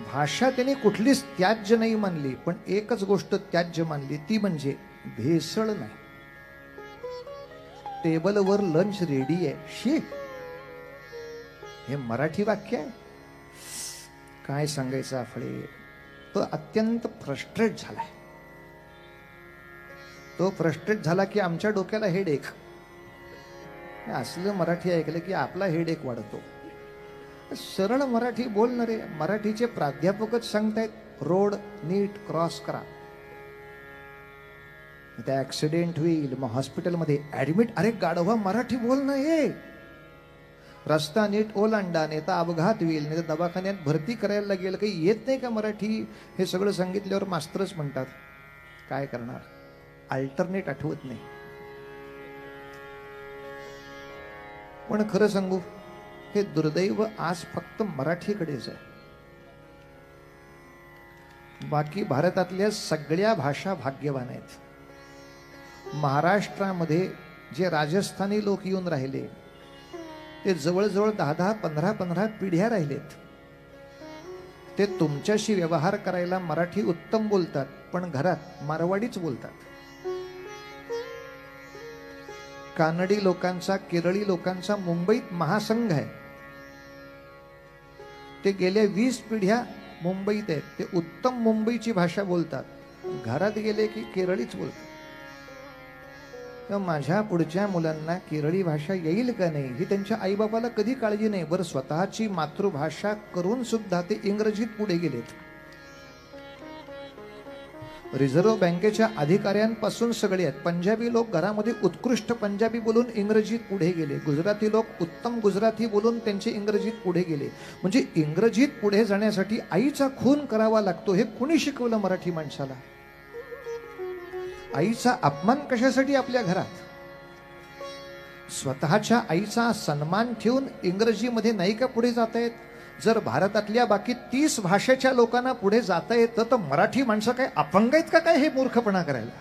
भाषा त्यांनी कुठलीच त्याज्य नाही मानली, पण एकच गोष्ट त्याज्य मानली, ती म्हणजे भेसळ नाही. टेबलवर लंच रेडी आहे, शी हे मराठी वाक्य आहे. काय सांगायचं आपले. तो अत्यंत फ्रस्ट्रेट झालाय. तो फ्रस्ट्रेट झाला की आमच्या डोक्याला हेडेक. असलं मराठी ऐकलं की आपला हेडेक वाढतो. सरळ मराठी बोलणारे मराठीचे प्राध्यापकच सांगतायत, रोड नीट क्रॉस करा, त्या ऍक्सिडेंट होईल, मग हॉस्पिटलमध्ये ऍडमिट. अरे गाढवा, मराठी बोलणं हे. रस्ता नीट ओलांडा, नाही तर अपघात होईल, नाही तर दवाखान्यात भरती करायला लागेल. काही येत नाही का मराठी. हे सगळं सांगितल्यावर मास्टरच म्हणतात काय करणार, अल्टरनेट आठवत नाही. पण खरं सांगू, हे दुर्दैव आज फक्त मराठीकडेच आहे. बाकी भारतातल्या सगळ्या भाषा भाग्यवान आहेत. महाराष्ट्रामध्ये जे राजस्थानी लोक येऊन राहिले ते जवळजवळ 10-10, 15-15 पिढ्या राहिलेत. ते तुमच्याशी व्यवहार करायला मराठी उत्तम बोलतात, पण घरात मारवाडीच बोलतात. कानडी लोकांचा, केरळी लोकांचा मुंबईत महासंघ आहे. ते गेल्या 20 पिढ्या मुंबईत आहेत. ते उत्तम मुंबईची भाषा बोलतात, घरात गेले की केरळीच बोलतात. तर माझ्या पुढच्या मुलांना केरळी भाषा येईल का नाही ही त्यांच्या आईबापाला कधी काळजी नाही. बरं, स्वतःची मातृभाषा करून सुद्धा ते इंग्रजीत पुढे गेलेत. रिझर्व्ह बँकेच्या अधिकाऱ्यांपासून सगळे आहेत. पंजाबी लोक घरामध्ये उत्कृष्ट पंजाबी बोलून इंग्रजीत पुढे गेले, गुजराती लोक उत्तम गुजराती बोलून त्यांचे इंग्रजीत पुढे गेले. म्हणजे इंग्रजीत पुढे जाण्यासाठी आईचा खून करावा लागतो हे कुणी शिकवलं मराठी माणसाला? आईचा अपमान कशासाठी आपल्या घरात? स्वतःच्या आईचा सन्मान ठेवून इंग्रजीमध्ये नाही का पुढे जाता येत? जर भारतातल्या बाकी 30 भाषेच्या लोकांना पुढे जाता येतं तर मराठी माणसं काय अपंग आहेत का काय हे मूर्खपणा करायला?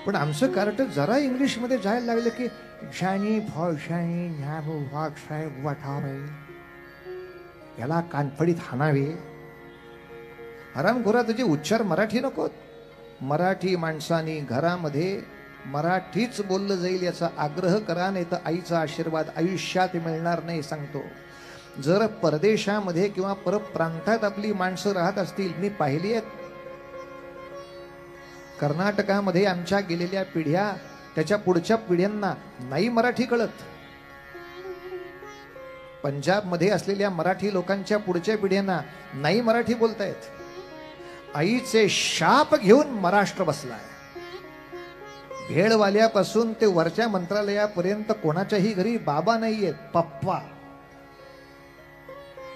पण आमचं कार्ट जरा इंग्लिशमध्ये जायला लागलं की शानी फॉशानी साहेब वाटावे, याला कानफडीत हाणावे. हरामखोरा तुझे उच्चार मराठी नकोत. मराठी माणसांनी घरामध्ये मराठीच बोललं जाईल याचा आग्रह करा, नाही तर आईचा आशीर्वाद आयुष्यात मिळणार नाही सांगतो. जर परदेशामध्ये किंवा परप्रांतात आपली माणसं राहत असतील, मी पाहिली आहेत कर्नाटकामध्ये आमच्या गेलेल्या पिढ्या, त्याच्या पुढच्या पिढ्यांना नाही मराठी कळत. पंजाबमध्ये असलेल्या मराठी लोकांच्या पुढच्या पिढ्यांना नाही मराठी बोलतायत. आईचे शाप घेऊन महाराष्ट्र बसलाय. भेळवाल्यापासून ते वरच्या मंत्रालयापर्यंत कोणाच्याही घरी बाबा नाहीये, पप्पा,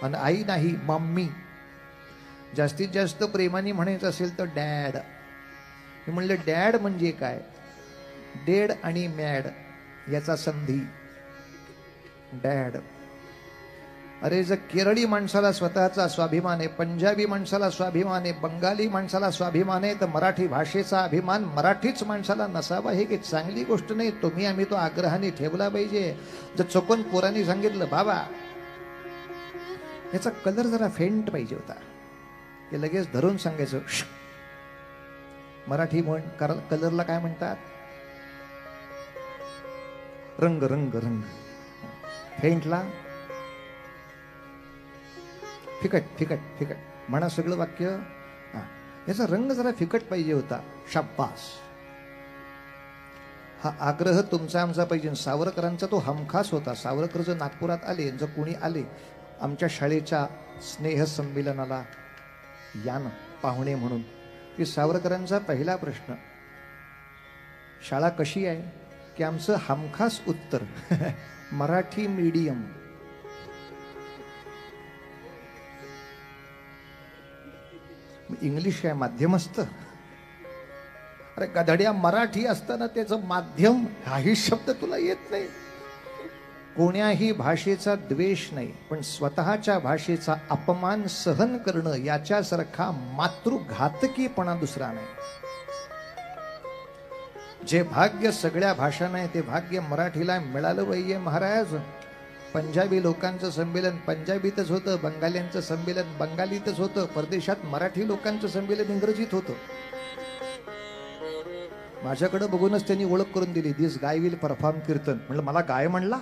आणि आई नाही, मम्मी. जास्तीत जास्त प्रेमाने म्हणायचं असेल तर डॅड. मी म्हणलं डॅड म्हणजे काय? डेड आणि मॅड याचा संधी, डॅड. अरे जर केरळी माणसाला स्वतःचा स्वाभिमान आहे, पंजाबी माणसाला स्वाभिमान आहे, बंगाली माणसाला स्वाभिमान आहे, तर मराठी भाषेचा अभिमान मराठीच माणसाला नसावा हे काही चांगली गोष्ट नाही. आम्ही तो आग्रहाने ठेवला पाहिजे. जर चुकून पोरांनी सांगितलं बाबा याचा कलर जरा फेंट पाहिजे होता, हे लगेच धरून सांगायचं मराठी म्हण. कलरला काय म्हणतात? रंग. रंग रंग. फेंटला फिकट. फिकट फिकट म्हणा सगळं वाक्य. याचा रंग जरा फिकट पाहिजे होता, शाब्बास. हा आग्रह तुमचा आमचा पाहिजे. सावरकरांचा तो हमखास होता. सावरकर जर नागपुरात आले, जर कोणी आले आमच्या शाळेच्या स्नेह संमेलनाला या ना पाहुणे म्हणून, की सावरकरांचा पहिला प्रश्न शाळा कशी आहे? की आमचं हमखास उत्तर मराठी मीडियम. इंग्लिश काय माध्यम असतं? अरे गधड्या, मराठी असताना त्याचं माध्यम हाही शब्द तुला येत नाही. कोण्याही भाषेचा द्वेष नाही, पण स्वतःच्या भाषेचा अपमान सहन करणं याच्यासारखा मातृघातकीपणा दुसरा नाही. जे भाग्य सगळ्या भाषांना आहे ते भाग्य मराठीला मिळालं पाहिजे महाराज. पंजाबी लोकांचं संमेलन पंजाबीतच होतं, बंगाल्यांचं संमेलन बंगालीतच होतं, परदेशात मराठी लोकांचं संमेलन इंग्रजीत होतं. माझ्याकडे बघूनच त्यांनी ओळख करून दिली, दिस गाय विल परफॉर्म कीर्तन. म्हणलं मला गाय म्हणला?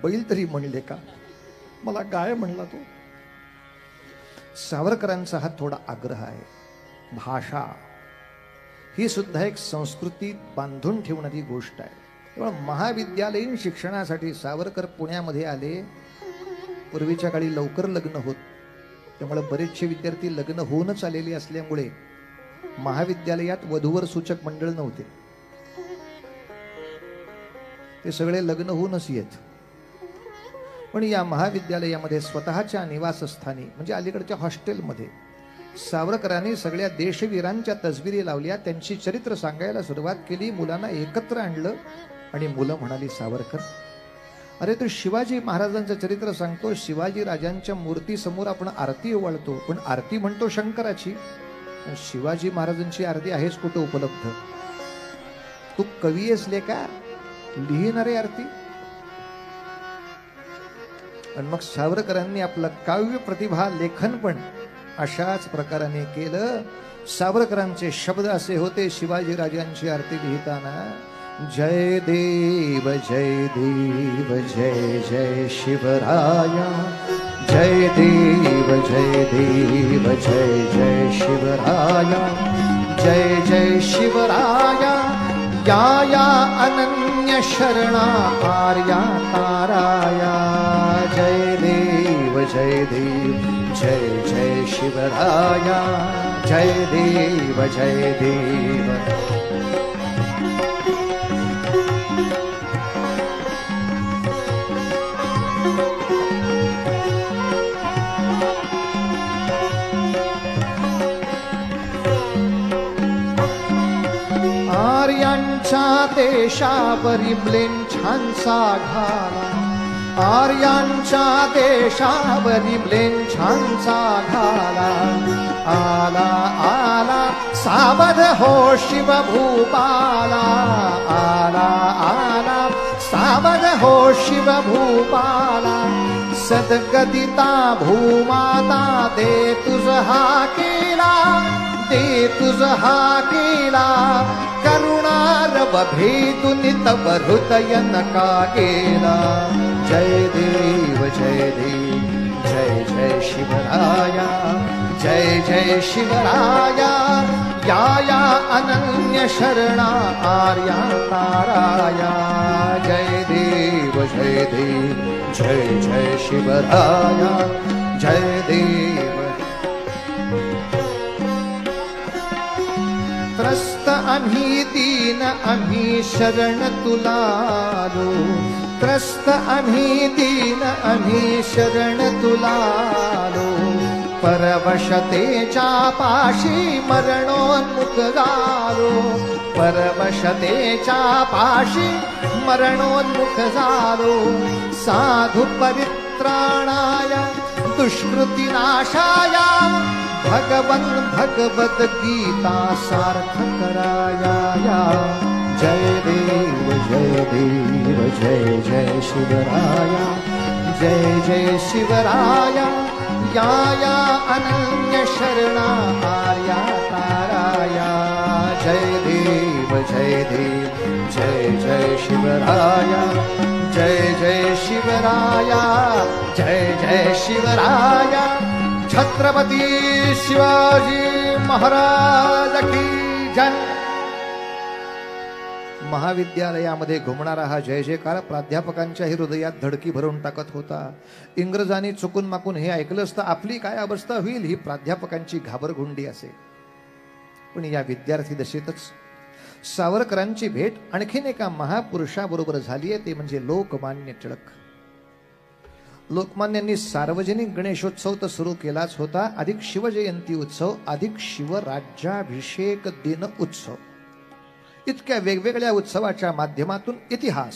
बैल तरी म्हणले का? मला गाय म्हणला तो. सावरकरांचा हा थोडा आग्रह आहे. भाषा ही सुद्धा एक संस्कृती बांधून ठेवणारी गोष्ट आहे. तेव्हा महाविद्यालयीन शिक्षणासाठी सावरकर पुण्यामध्ये आले. पूर्वीच्या काळी लवकर लग्न होत, त्यामुळे बरेचसे विद्यार्थी लग्न होऊनच आलेले असल्यामुळे महाविद्यालयात वधूवर सूचक मंडळ नव्हते, ते सगळे लग्न होऊनच येत. पण या महाविद्यालयामध्ये स्वतःच्या निवासस्थानी म्हणजे अलीकडच्या हॉस्टेलमध्ये सावरकरांनी सगळ्या देशवीरांच्या तस्बिरी लावल्या, त्यांची चरित्र सांगायला सुरुवात केली, मुलांना एकत्र आणलं आणि मुलं म्हणाली सावरकर अरे तू शिवाजी महाराजांचं चरित्र सांगतो, शिवाजी राजांच्या मूर्तीसमोर आपण आरती ओवाळतो, पण आरती म्हणतो शंकराची, शिवाजी महाराजांची आरती आहेच कुठं उपलब्ध? तू कवी असले का लिहिणारे आरती? आणि मग सावरकरांनी आपलं काव्य प्रतिभा लेखन पण अशाच प्रकाराने केलं. सावरकरांचे शब्द असे होते शिवाजी राजांची आरती लिहिताना, जय देव जय देव जय जय शिवराया, जय देव जय देव जय जय शिवराया, जय जय शिवराया, या या अनन्य शरणा आर्या ताराया, जय देव जय देव जय जय शिवराया जय देव जय देव। आर्यांच्या देशावरी म्लेच्छांचा घाला, आर्यांच्या देशावरी म्लेच्छांचा घाला, आला आला सावध हो शिव भूपाला, आला आला सावध हो शिव भूपाला। सद्गदिता भूमाता दे तुझ हा केला, दे तुझ हा केला, करुणारव भेदुनि तव हृदय नका केला। जय देव जय देव जय जय शिवराया जय जय शिवराया। या या अनन्य शरणा आर्या ताराया, जय देव जय देव जय जय शिवराया जय देव। त्रस्त आम्ही दीन आम्ही शरण तुला आलो, त्रस्त आम्ही दीन आम्ही शरण तुला आलो। परवशतेच्या पाशी मरणोन्मुख झालो, परवशतेच्या पाशी मरणोन्मुख झालो। साधु परित्राणाय दुष्कृती नाशाया, भगवन भगवद गीता सार्थ कराया। जय देव जय देव जय जय शिवराया जय जय शिवराया। या या अनन्य शरणा आर्या ताराया, जय देव जय देव जय जय शिवराया जय जय शिवराया जय जय शिवराया। छत्रपती शिवाजी महाराज की जय। महाविद्यालयामध्ये घुमणारा हा जय जयकार प्राध्यापकांच्याही हृदयात धडकी भरून टाकत होता। इंग्रजांनी चुकून माकून हे ऐकलं असतं आपली काय अवस्था होईल ही प्राध्यापकांची घाबरगुंडी असे। पण या विद्यार्थी दशेतच सावरकरांची भेट आणखीन एका महापुरुषाबरोबर झाली आहे, ते म्हणजे लोकमान्य टिळक। लोकमान्यांनी सार्वजनिक गणेशोत्सव तर सुरू केलाच होता, अधिक शिवजयंती उत्सव, अधिक शिवराज्याभिषेक दिन उत्सव, इतक्या वेगवेगळ्या उत्सवाच्या माध्यमातून इतिहास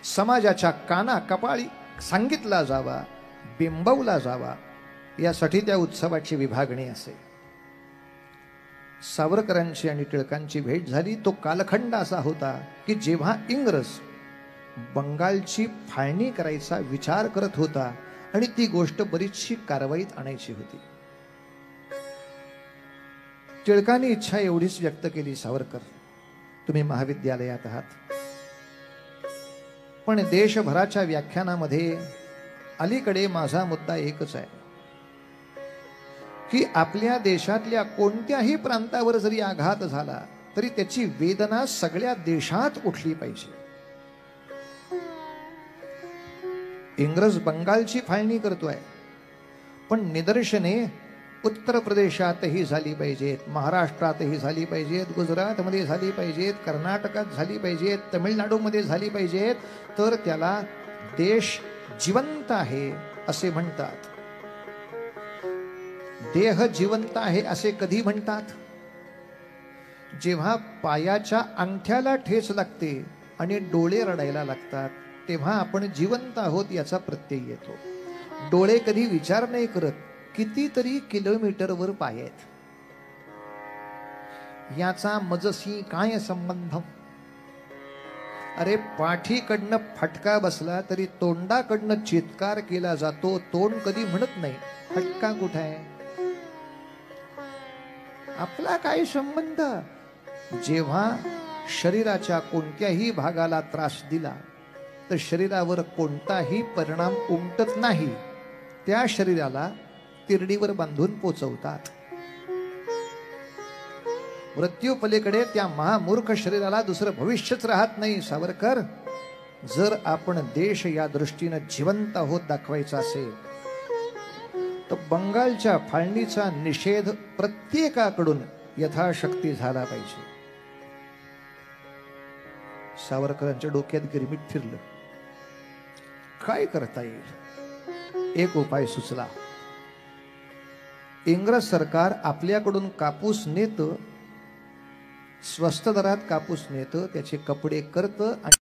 समाजाच्या काना कपाळी सांगितला जावा, बिंबवला जावा, यासाठी त्या उत्सवाची विभागणी असे। सावरकरांची आणि टिळकांची भेट झाली तो कालखंड असा होता की जेव्हा इंग्रज बंगालची फाळणी करायचा विचार करत होता आणि ती गोष्ट बरीचशी कारवाईत आणायची होती। टिळकांनी इच्छा एवढीच व्यक्त केली, सावरकर तुम्ही महाविद्यालयात आहात, पण देशभराच्या व्याख्यानामध्ये अलीकडे माझा मुद्दा एकच आहे की आपल्या देशातल्या कोणत्याही प्रांतावर जरी आघात झाला तरी त्याची वेदना सगळ्या देशात उठली पाहिजे। इंग्रज बंगालची फाळणी करतोय, पण निदर्शने उत्तर प्रदेशातही झाली पाहिजेत, महाराष्ट्रातही झाली पाहिजेत, गुजरातमध्ये झाली पाहिजेत, कर्नाटकात झाली पाहिजेत, तमिळनाडूमध्ये झाली पाहिजेत, तर त्याला देश जिवंत आहे असे म्हणतात। देह जिवंत आहे असे कधी म्हणतात? जेव्हा पायाच्या अंगठ्याला ठेच लागते आणि डोळे रडायला लागतात तेव्हा आपण जिवंत आहोत याचा प्रत्यय येतो। डोळे कधी विचार नाही करत कितीतरी किलोमीटरवर पाय आहेत, याचा मजसी काय संबंध? अरे पाठीकडनं फटका बसला तरी तोंडाकडनं चित्कार केला जातो, तोंड कधी म्हणत नाही फटका कुठे आहे, आपला काय संबंध? जेव्हा शरीराच्या कोणत्याही भागाला त्रास दिला तर शरीरावर कोणताही परिणाम उमटत नाही, त्या शरीराला तिरडीवर बांधून पोचवतात। मृत्यू पलीकडे त्या महामूर्ख शरीराला दुसरं भविष्यच राहत नाही। सावरकर, जर आपण देश या दृष्टीने जिवंत आहोत दाखवायचा असेल तर बंगालच्या फाळणीचा निषेध प्रत्येकाकडून यथाशक्ती झाला पाहिजे. सावरकरांच्या डोक्यात गिरमिट फिरलं. काय करता येईल? एक उपाय सुचला. इंग्रज सरकार आपल्याकडून कापूस नेतं, स्वस्त दरात कापूस नेतं, त्याचे कपडे करतं आणि